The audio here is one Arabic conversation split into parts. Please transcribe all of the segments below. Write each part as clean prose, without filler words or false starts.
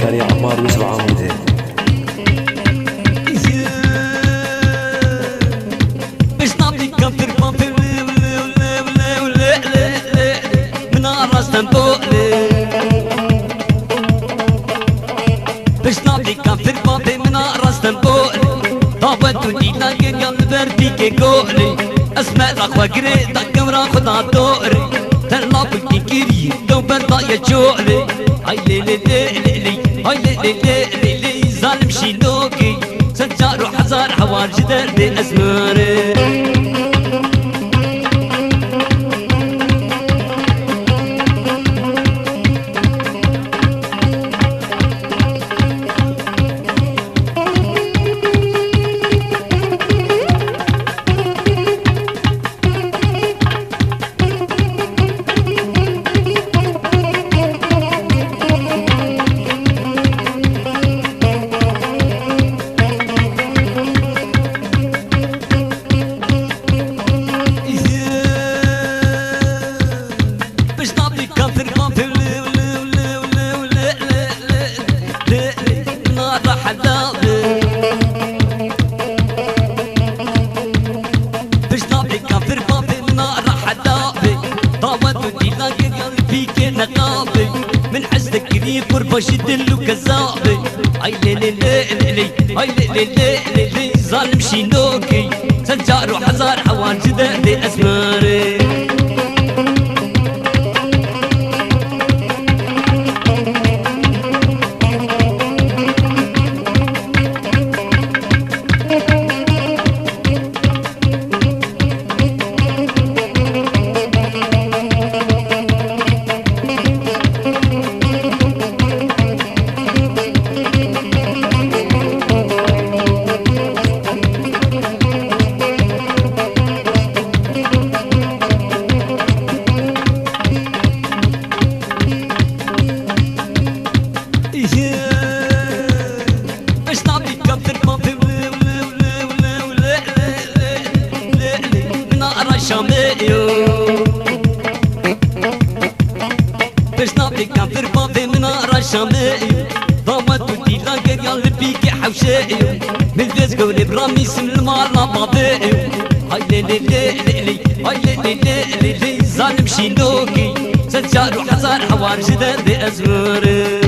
كاري عمار يوسف عامده باش نعطيك كفر بابي من الراس تنبولي باش نعطيك كفر بابي من الراس تنبولي طابت ودينا يا البردي كيقولي اسمع الاخوة قريت الكاميرا خدها دوري تلا بلتي كيري لو برضا يا جولي هاي لي لي لي لي هاي لي لي لي لي ظالم شيلوكي سجار وحزار حوار جدر دي اسماري من حسك قريب قربة شدلو كذابي هاي لي لي لي لي هاي لي لي لي لي ظالم شينوكي سجار وحزار حوار جدر دي اسماري باش نعطيك كافر بابي من رشامي ضمت ودي لاقر يا لبيك حوشي من فيس قولي برامي سم المالا بابي هاي لي لي لي لي هاي لي لي لي لي ظالم شينوكي سجار وحزار حوار جدر دي ازماري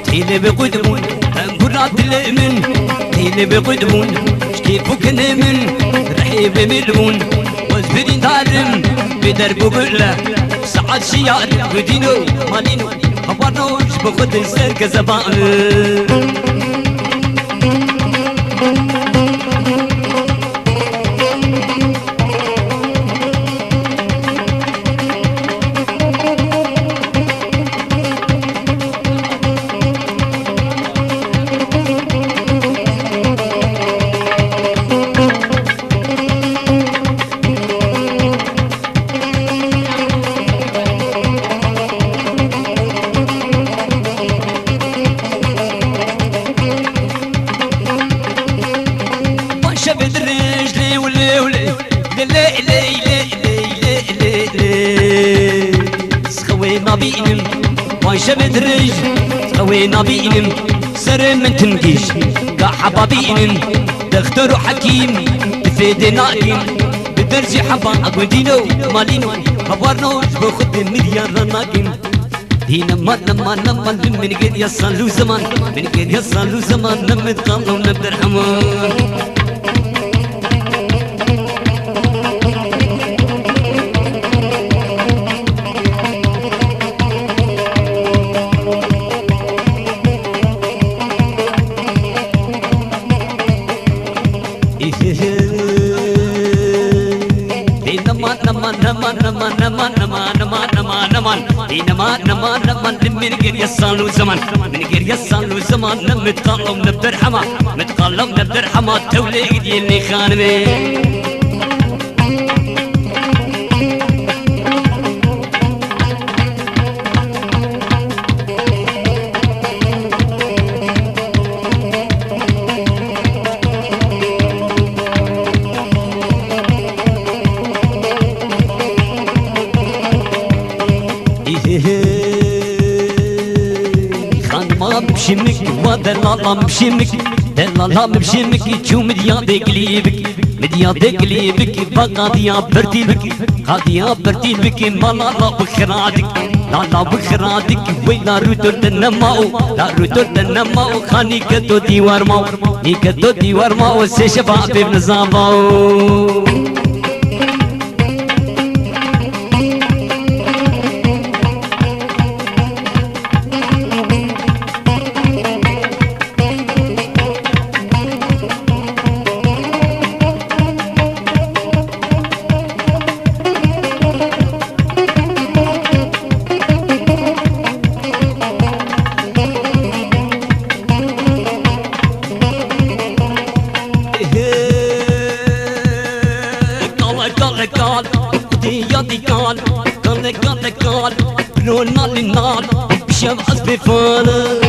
تيلي بقدمون براد الامن تيلي بقدمون شكيفك نمن رحيب ملمون وزبرين دارم بدربو قلة سعد شياد ودينو مالينو خبرنوش بخد السرق زبان بينم وانشا بدرج خوينا بينم سر من تنقيش قاحبا بينم دكتور حكيم تفيد ناقم درجي حبا أقول دينو مالينو خبرنوش بخد مليار رناكين دينا ما نما نما من غير يصلوا زمان من غير يصلوا زمان نمت قالوا نبدر حمان نمان من غير يصالو زمان من غير يصالو زمان نمتقلم نبدر حما متقلم نبدر حما توليد يلي خانمي بشمك ودلالا بشمك دلالا بشمك شو مديا دقليبك مديا دقليبك بقاضيا برتيبك قاضيا برتيبك مالا بخراتك لا بخراتك ويلا روتر دنماو لا روتر دنماو خاني كدو ديوار ماو ني كدو ديوار ماو سي شباب بنظاماو قال برونا للنار بشمس بفانا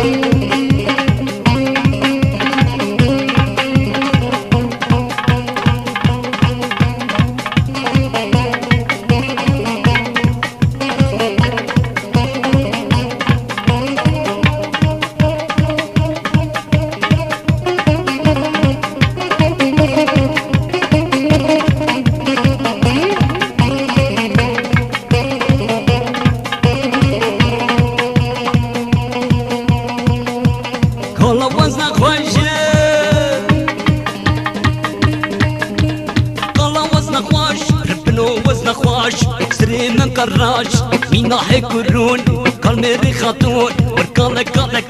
كراش مين حيكرون قال ميري خاتون وركال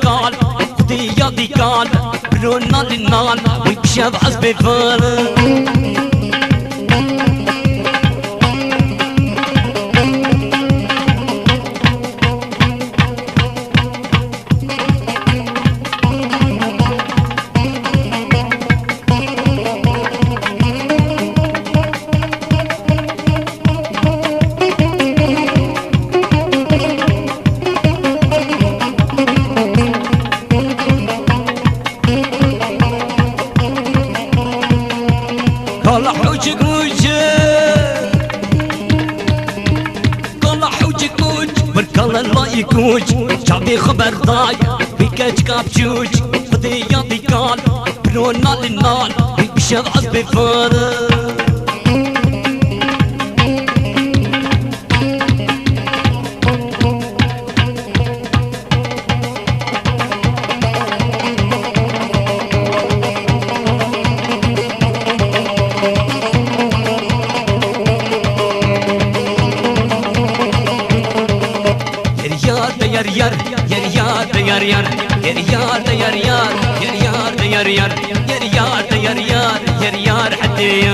قال خدي يدي قال برونا للنال ويكشف حسبي فال يكوج شعبي خبر ضاي بيكاج كابجوج خذي يدي قال برونا للنار بيكشف عزبي فارغ يار حتى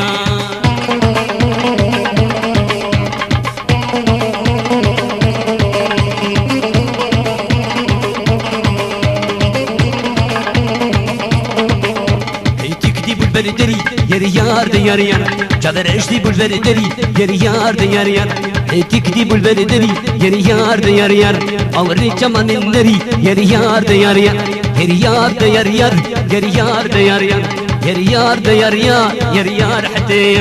بالبردري يا ريار يا ريار جابر عشتي بالبردري يا ريار يا ريار تكدي بالبردري يا ريار يا ريار اوري كمان النري يا ريار يا ريار يا ريار يا ريار يا ريار يا ريار يا ريار يا ريار يا ريار حتى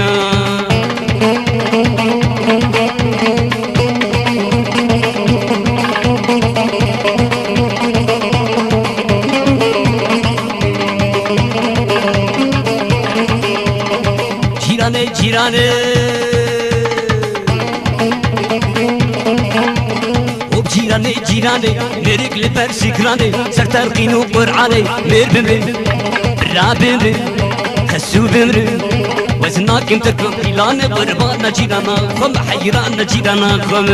جيراني جيراني جيراني ميرك لبر سكراني سر ترقين وقرعاني مير بمري برا بمري خسو بمري وزناك انت كم إلاني قربانا جيرانا خم حيرانا جيرانا خم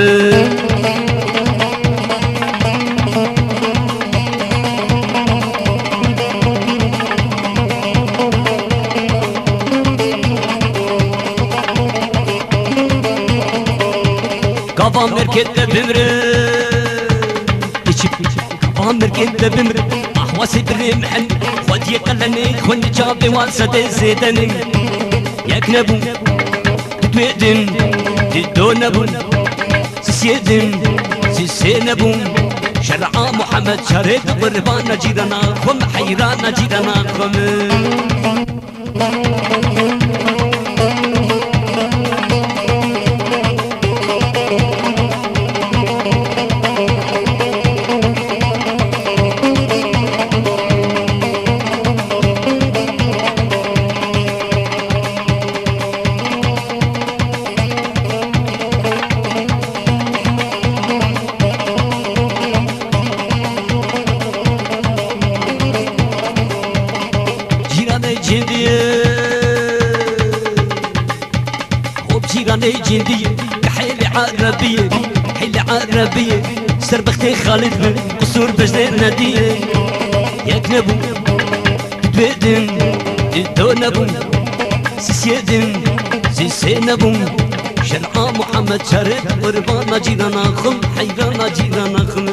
Kafam merkezde bimri İçip kafam merkezde bimri Ahvası birim hem Khodiye kalani khun çabi vasade zedani Yaknabun Tutvedin Didonabun Sisiyedin Sisenabun Şer'a Muhammed şaret Qurbana jirana khum hayrana jirana khum جيراني جندية كحيلي عربية حيلي عربية سربختي خالد من قصور بجدين نادية يا كنبو تبدن تدونبو سيسيدن سيسينبو شرعا محمد شارد قربانا جيرانا خم حيرانا جيرانا خم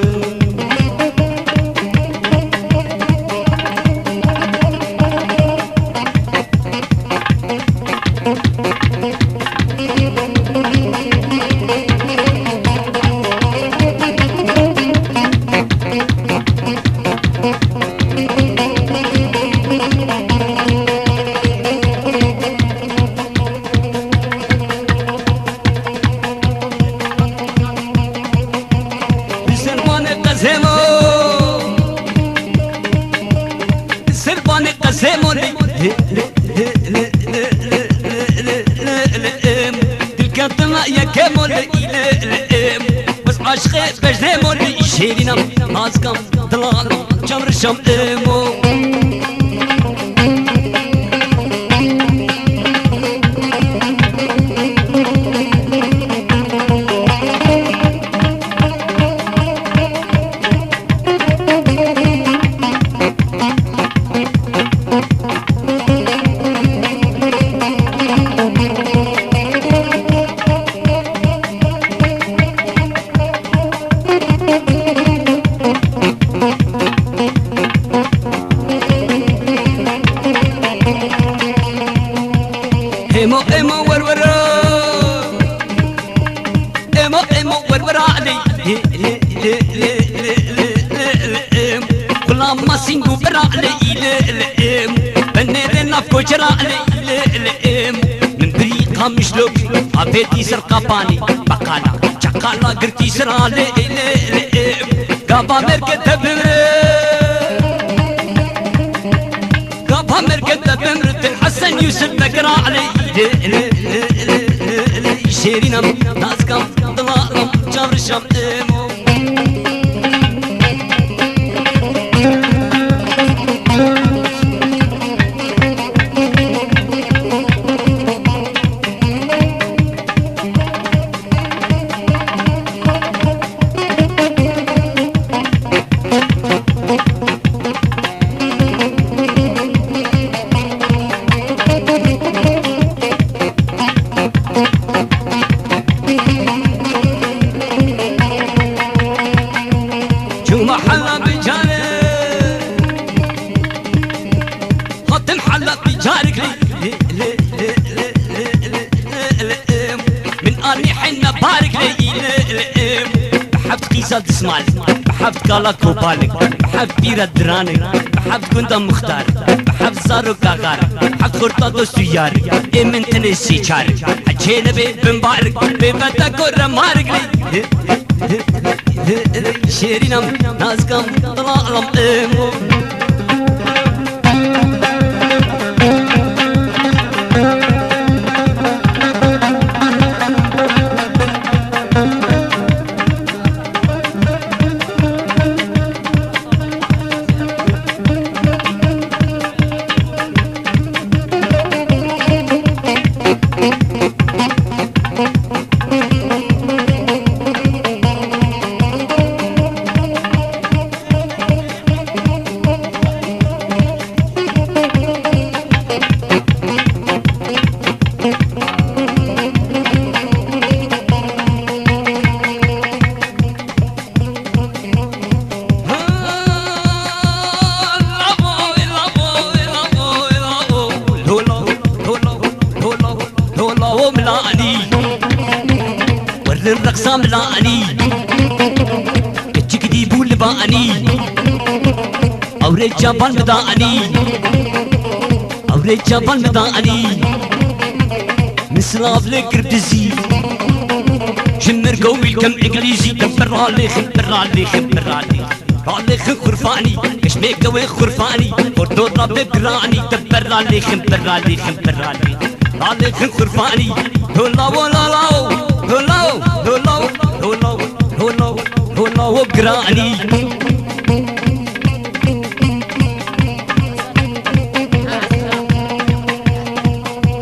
يا كمول إلام بس عشقي بجنمول يشيلنا ماسكم طلال جمر شم إمو ما سينجو برا ليلم بنيرنا فوجرا ليلم من بريقها مشلوك عبيتي سرقاباني بقالا شقالا قرتي سرا ليلم قابا مركز بمر قابا مركز بمر الحسن يوسف بكرا ليلم شيرينا ناس كم ضلالم جابر شام تسمع بحب كالاك وبالك بحب بيرة درانك بحب كنت مختار بحب زارو كاغار بحب خورتا دوستو يارك من تنسي چارك حجينا بي بمبارك بيبتا كورا مارك لي شيرينم نازكم طلالم امو الرقصة ملاني كتشكدي بول باني أوريد جبل مداني أوريد جبل مداني من سلاف لكردزي شمر قوي كم إنجليزي دبر علي خبر علي خبر علي علي خرفاني كشمي قوي خرفاني وردو ربي قراني دبر علي خبر علي خبر علي علي خرفاني هلا ولا لاو هلا هلا هلا هلا هلا وقراني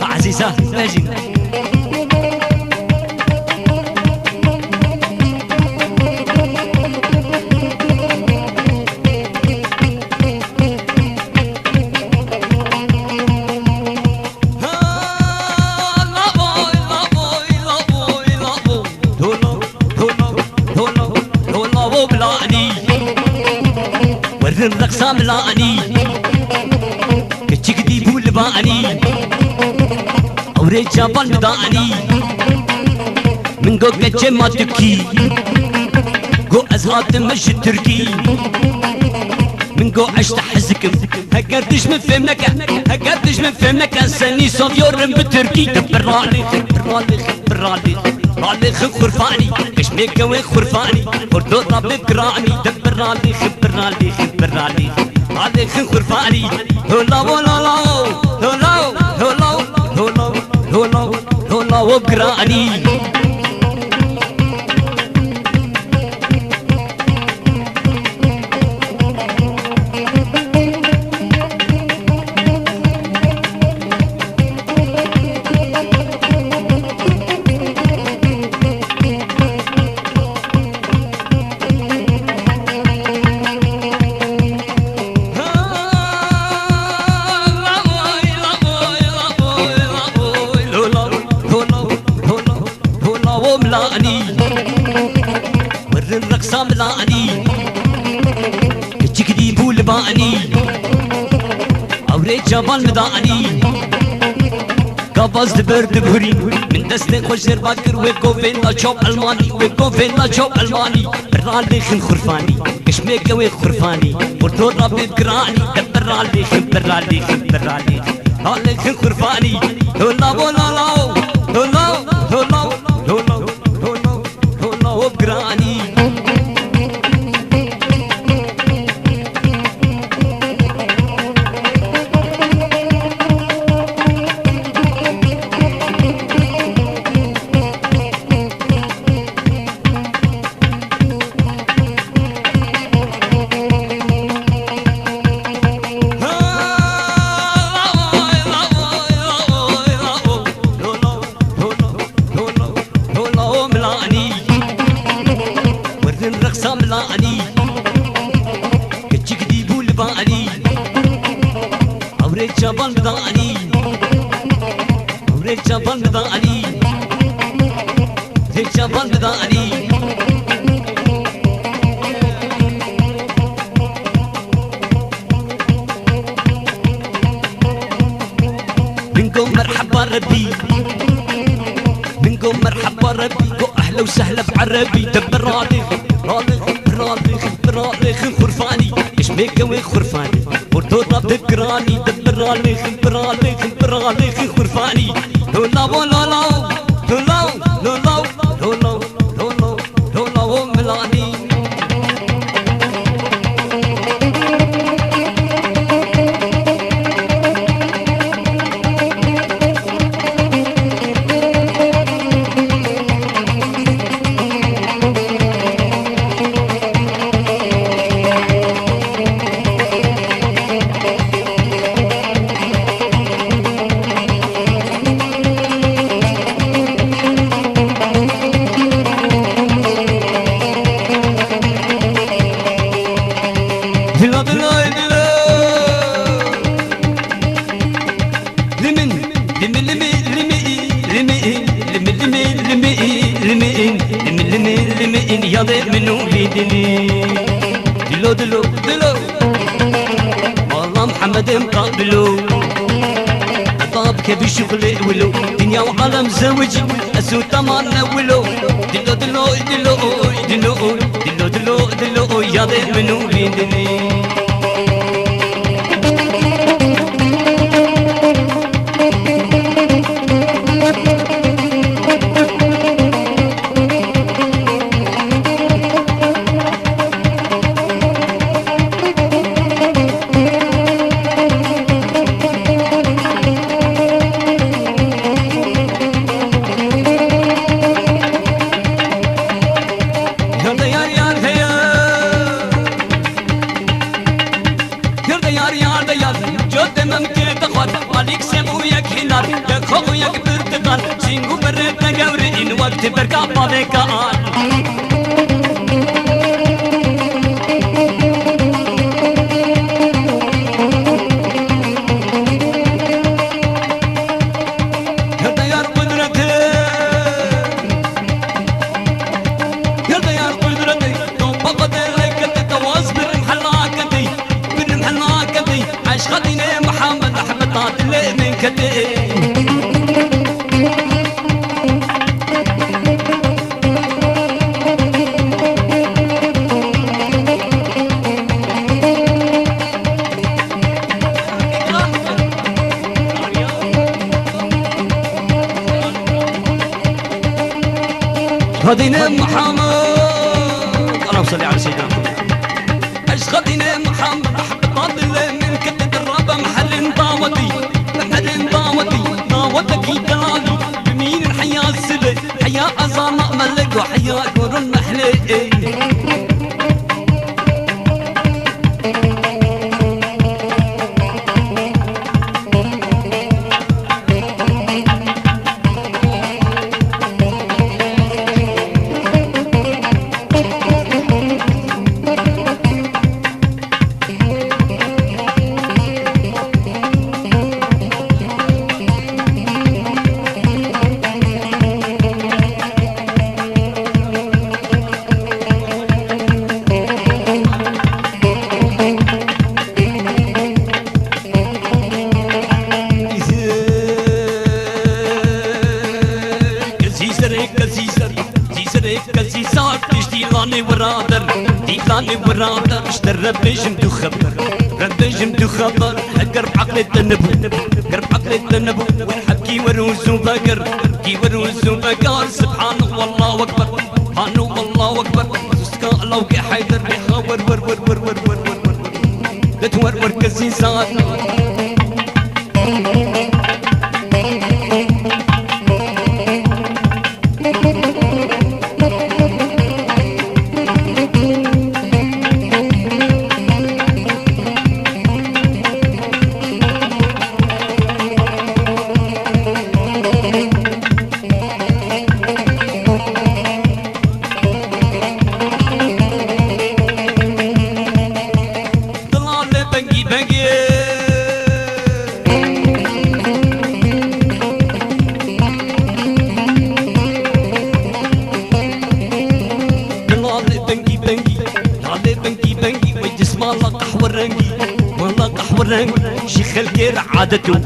عزيزة ماجد الرقصة ملاني كتشكدي بول باني أوريد جبل مداني من قو كتشي ما تبكي قو أزهات مش التركي من قو عشت حزكم هكرتش من فهمك هكرتش من فهمك سني صفيور بتركي دبرالي خبرالي خبرالي رالي خرفاني كشمي قوي خرفاني وردو ربي قراني دبرالي خبرالي خبرالي رالي خرفاني هلا ولا لاو هلا هلا هلا هلا هلا وقراني ملاني ور الرقصة ملاني كتشكدي بول باني أوريد جبل مداني قفز برد بهري من دستي خوش باكر ويكو فينا شوب ألماني ويكو فينا شوب ألماني برالي خرفاني كشمي قوي خرفاني وردو ربي بقراني دبرالي خبرالي خبرالي رالي خرفاني هلا ولا لاو هلا هلا هلا وبقراني الرقصة ملاني كتشكدي بول باني أوريد جبل مداني أوريد جبل مداني أوريد جبل مداني بنقوم مرحبا ربي بنقوم مرحبا ربي أهلا وسهلا بعربي دبرالي رالي خرفاني كشمي قوي خرفاني وردو ربي بقراني دبرالي خبرالي خرفاني هلا ولا لاو هلا هلا هلا هلا هلا ملاني يضيع منو بيدني دلو دلو دلو والله محمد مقابلو عطاب كيف شغلي ولو دنيا وعالم زوجي اسو تمانا ولو دلو دلو دلو دلو دلو دلو دلو يا ذي منو بيدني بركة بابك غدينا محمد اللهم صل على سيدنا محمد اش غدينا محمد احبط من كتب الرابع محل طاوتي محل طاوتي طاوتك يدالي بمين الحياة السبع حياة أزامة ملك وحياة قرن محلي ورادر اشتر ربيش مدو خبر ربيش مدو خبر قرب عقل التنبو قرب عقل التنبو والحبكي وروز وبقر كي وروز وبقر سبحان الله اكبر سبحان الله اكبر استقاء الله وكي حيدر بيخاور ور ور ور ور ور ور ور لا تورور كزيزات شيخ الكير عادته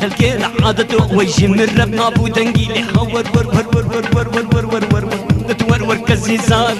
الكير عادته ويجي من ربنا ابو دنقي لي ور ور ور ور ور ور ور ور ور ور تتورور كزيزات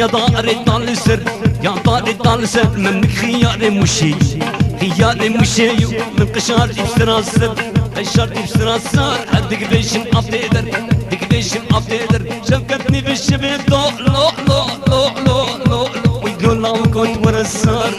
يا دار الطالسر يا دار الطالسر منك خيار مشي خيار مشي من قشار بسراسر قشار بسراسر هدك ليش مقدر هدك ليش مقدر شفقتني بالشبه لو لو لو لو لو لو ويقول لو كنت ورا السار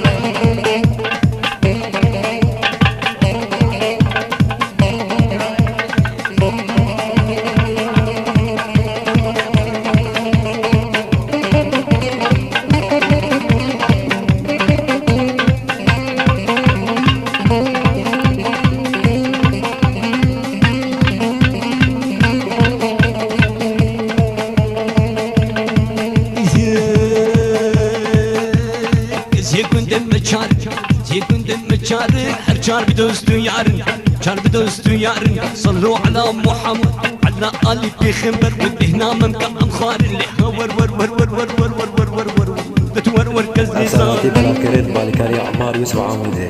شارع هرجار بدوستو يارن جار بدوستو يارن صلوا على محمد على آل بيخمبر ودهنا ممكن خار اللي ور ور ور ور ور ور ور ور ور ور ور ور ور كزي أساتي بلا كريت بالكاري عمار يوسف عمودي